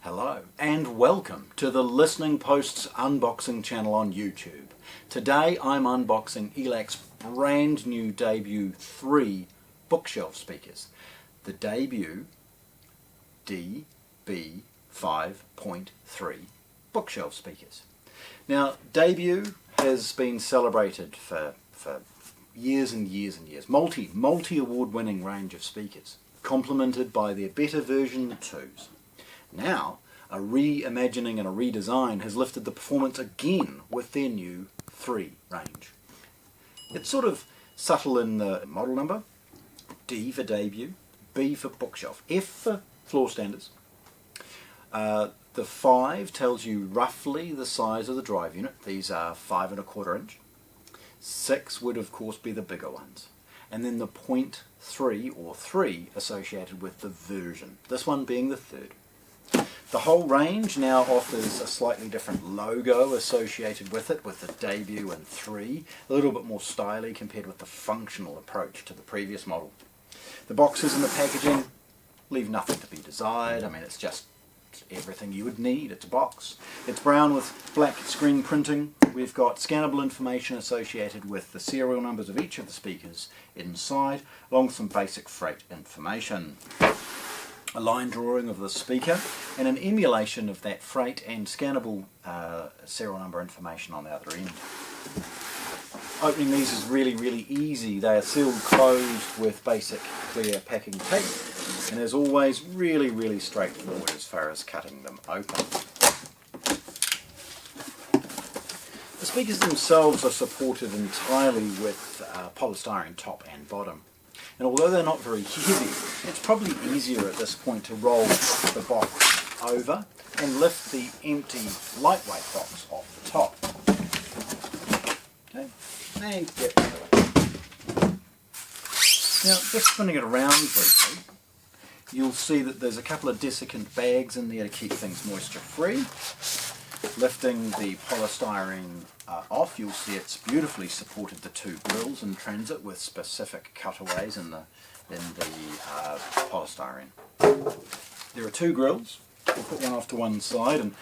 Hello and welcome to the Listening Post's unboxing channel on YouTube. Today I'm unboxing ELAC's brand new Debut 3 bookshelf speakers. The Debut DB53 bookshelf speakers. Now Debut has been celebrated for years and years and years. Multi-award winning range of speakers, complemented by their better version, the 2s. Now, a reimagining and a redesign has lifted the performance again with their new 3 range. It's sort of subtle in the model number, D for Debut, B for bookshelf, F for floor standards. The 5 tells you roughly the size of the drive unit. These are 5 1/4 inch. 6 would of course be the bigger ones. And then the 0.3 or 3 associated with the version, this one being the 3rd. The whole range now offers a slightly different logo associated with it, with the Debut and 3, a little bit more stylish compared with the functional approach to the previous model. The boxes and the packaging leave nothing to be desired. I mean, it's just everything you would need. It's a box. It's brown with black screen printing. We've got scannable information associated with the serial numbers of each of the speakers inside, along with some basic freight information. A line drawing of the speaker and an emulation of that freight and scannable serial number information on the other end. Opening these is really easy. They are sealed closed with basic clear packing tape, and as always really straightforward as far as cutting them open. The speakers themselves are supported entirely with polystyrene top and bottom. And although they're not very heavy, it's probably easier at this point to roll the box over and lift the empty lightweight box off the top. Okay, and get rid of it. Now, just spinning it around briefly, you'll see that there's a couple of desiccant bags in there to keep things moisture free. Lifting the polystyrene off, you'll see it's beautifully supported the 2 grills in transit with specific cutaways in the polystyrene. There are 2 grills. We'll put one off to one side, and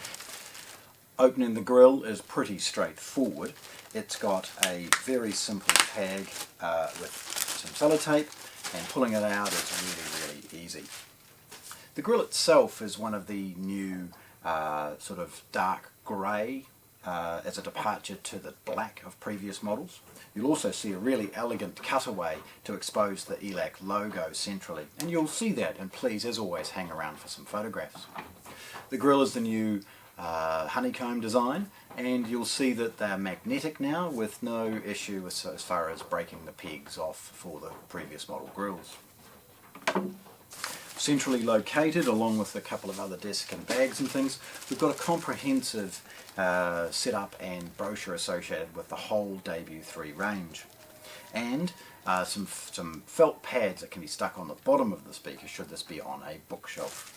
opening the grill is pretty straightforward. It's got a very simple tag with some sellotape, and pulling it out is really easy. The grill itself is one of the new sort of dark grey as a departure to the black of previous models. You'll also see a really elegant cutaway to expose the ELAC logo centrally, and you'll see that, and please as always hang around for some photographs. The grill is the new honeycomb design, and you'll see that they're magnetic now with no issue as far as breaking the pegs off for the previous model grills. Centrally located, along with a couple of other desiccant bags and things, we've got a comprehensive setup and brochure associated with the whole Debut 3 range, and some felt pads that can be stuck on the bottom of the speaker should this be on a bookshelf.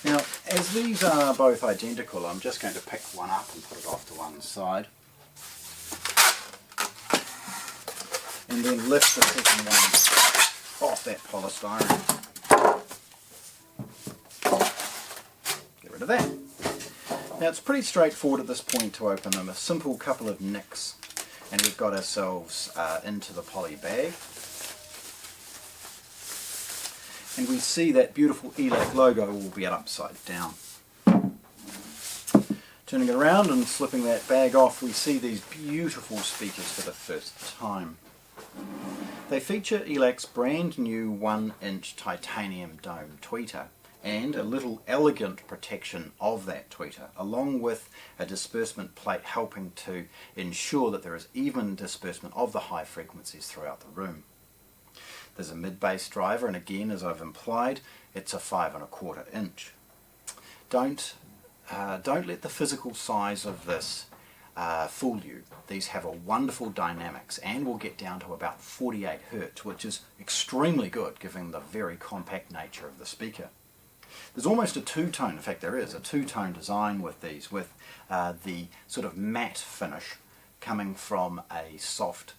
Now, as these are both identical, I'm just going to pick one up and put it off to one side, and then lift the second one off that polystyrene. Get rid of that. Now it's pretty straightforward at this point to open them. A simple couple of nicks, and we've got ourselves into the poly bag. And we see that beautiful ELAC logo will be upside down. Turning it around and slipping that bag off, we see these beautiful speakers for the first time. They feature ELAC's brand new 1-inch titanium dome tweeter and a little elegant protection of that tweeter, along with a disbursement plate helping to ensure that there is even disbursement of the high frequencies throughout the room. There's a mid-bass driver, and again, as I've implied, it's a 5 1/4 inch. Don't let the physical size of this fool you. These have a wonderful dynamics and will get down to about 48 Hz, which is extremely good given the very compact nature of the speaker. There's almost a 2-tone, in fact there is a 2-tone design with these, with the sort of matte finish coming from a soft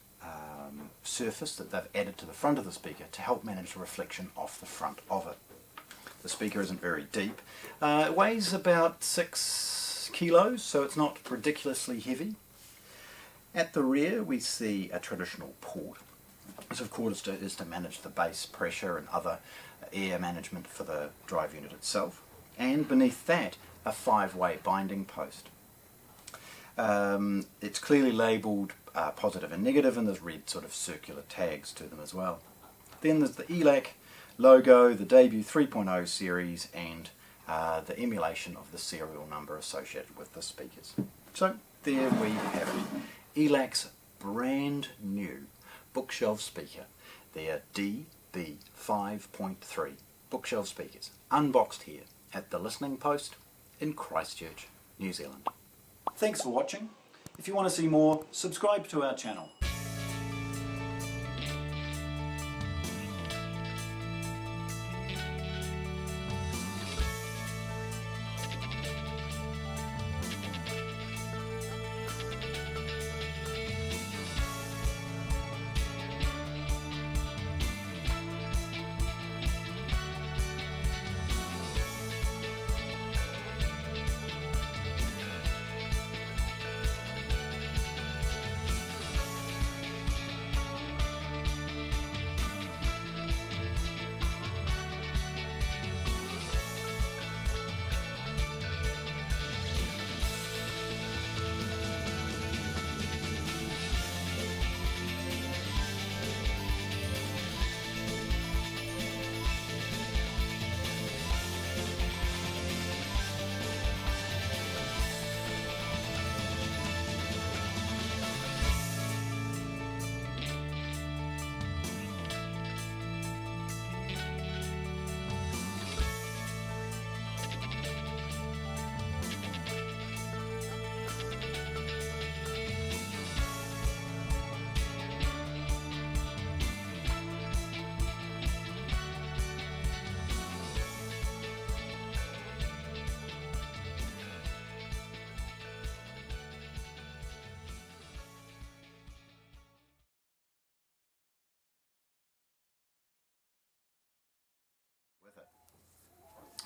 surface that they've added to the front of the speaker to help manage the reflection off the front of it. The speaker isn't very deep. It weighs about 6 kilos, so it's not ridiculously heavy. At the rear we see a traditional port. This of course is to manage the bass pressure and other air management for the drive unit itself. And beneath that, a 5-way binding post. It's clearly labelled positive and negative, and there's red sort of circular tags to them as well. Then there's the ELAC logo, the Debut 3.0 series, and the emulation of the serial number associated with the speakers. So there we have it. ELAC's brand new bookshelf speaker, their DB53 bookshelf speakers, unboxed here at the Listening Post in Christchurch, New Zealand. Thanks for watching. If you want to see more, subscribe to our channel.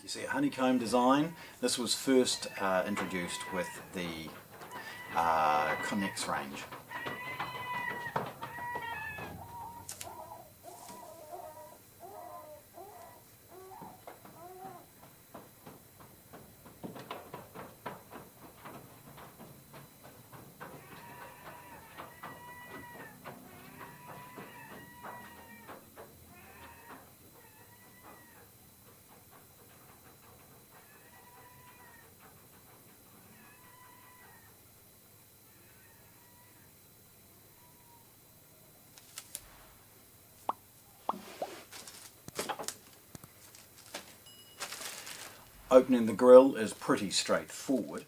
You see a honeycomb design. This was first introduced with the Connex range. Opening the grill is pretty straightforward.